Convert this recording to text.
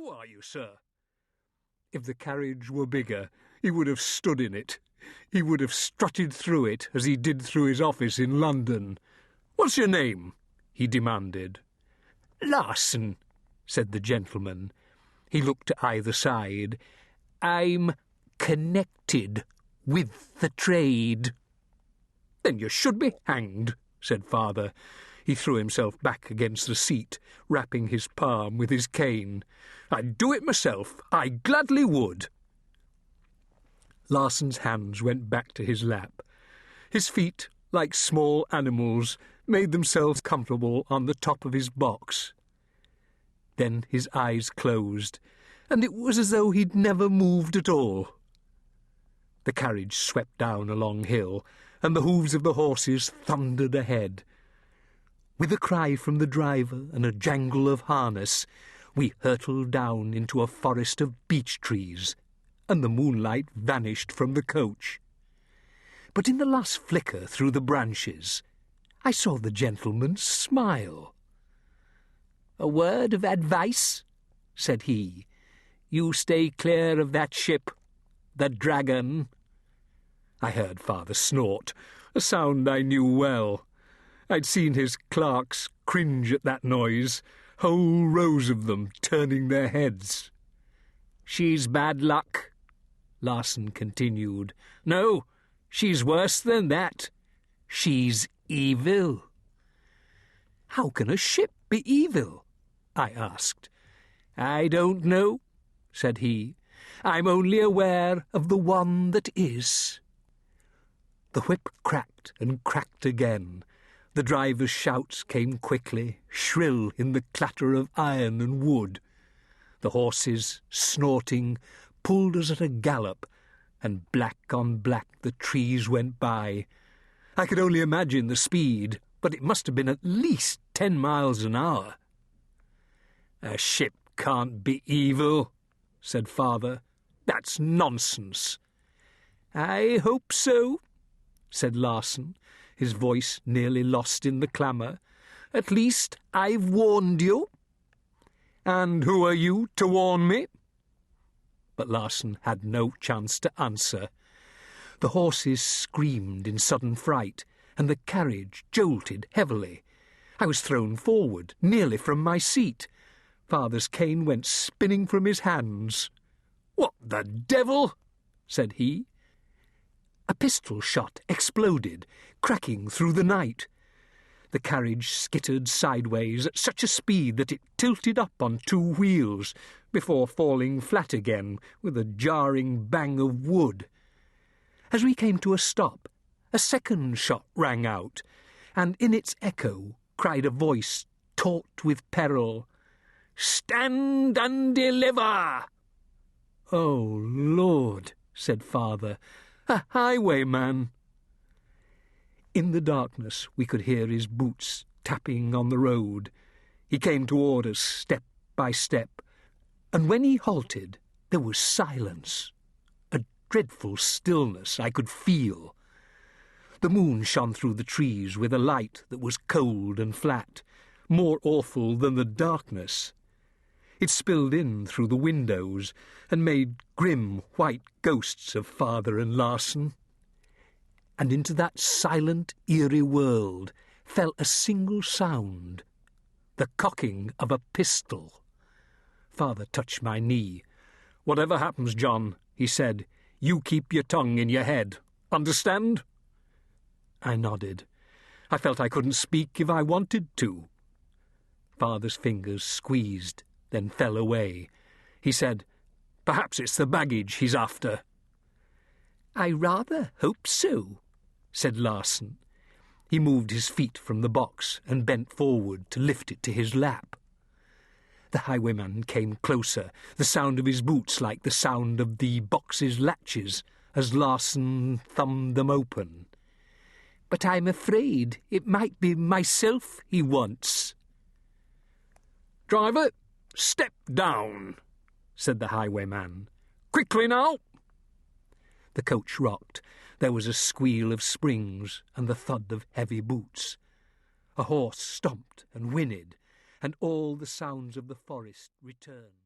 Who are you, sir?" If the carriage were bigger, he would have stood in it. He would have strutted through it as he did through his office in London. "What's your name?" he demanded. "Larson," said the gentleman. He looked to either side. "I'm connected with the trade." "Then you should be hanged," said father. He threw himself back against the seat, rapping his palm with his cane. "I'd do it myself. I gladly would." Larson's hands went back to his lap. His feet, like small animals, made themselves comfortable on the top of his box. Then his eyes closed, and it was as though he'd never moved at all. The carriage swept down a long hill, and the hoofs of the horses thundered ahead. With a cry from the driver and a jangle of harness, we hurtled down into a forest of beech trees, and the moonlight vanished from the coach. But in the last flicker through the branches, I saw the gentleman smile. "A word of advice," said he. "You stay clear of that ship, the Dragon." I heard father snort, a sound I knew well. I'd seen his clerks cringe at that noise, whole rows of them turning their heads. "She's bad luck," Larson continued. "No, she's worse than that. She's evil." "How can a ship be evil?" I asked. "I don't know," said he. "I'm only aware of the one that is." The whip cracked and cracked again. The driver's shouts came quickly, shrill in the clatter of iron and wood. The horses, snorting, pulled us at a gallop, and black on black the trees went by. I could only imagine the speed, but it must have been at least 10 miles an hour. "A ship can't be evil," said father. "That's nonsense." "I hope so," said Larson, his voice nearly lost in the clamour. "At least I've warned you." "And who are you to warn me?" But Larson had no chance to answer. The horses screamed in sudden fright, and the carriage jolted heavily. I was thrown forward, nearly from my seat. Father's cane went spinning from his hands. "What the devil?" said he. A pistol shot exploded, cracking through the night. The carriage skittered sideways at such a speed that it tilted up on 2 wheels before falling flat again with a jarring bang of wood. As we came to a stop, a second shot rang out, and in its echo cried a voice taut with peril, "Stand and deliver!" "Oh, Lord," said father, "a highwayman!" In the darkness we could hear his boots tapping on the road. He came toward us step by step, and when he halted there was silence, a dreadful stillness I could feel. The moon shone through the trees with a light that was cold and flat, more awful than the darkness. It spilled in through the windows and made grim white ghosts of father and Larson. And into that silent, eerie world fell a single sound, the cocking of a pistol. Father touched my knee. "Whatever happens, John," he said, "you keep your tongue in your head. Understand?" I nodded. I felt I couldn't speak if I wanted to. Father's fingers squeezed, then fell away. He said, "Perhaps it's the baggage he's after." "I rather hope so," said Larson. He moved his feet from the box and bent forward to lift it to his lap. The highwayman came closer, the sound of his boots like the sound of the box's latches as Larson thumbed them open. "But I'm afraid it might be myself he wants." "Driver, step down," said the highwayman. "Quickly now." The coach rocked. There was a squeal of springs and the thud of heavy boots. A horse stomped and whinnied, and all the sounds of the forest returned.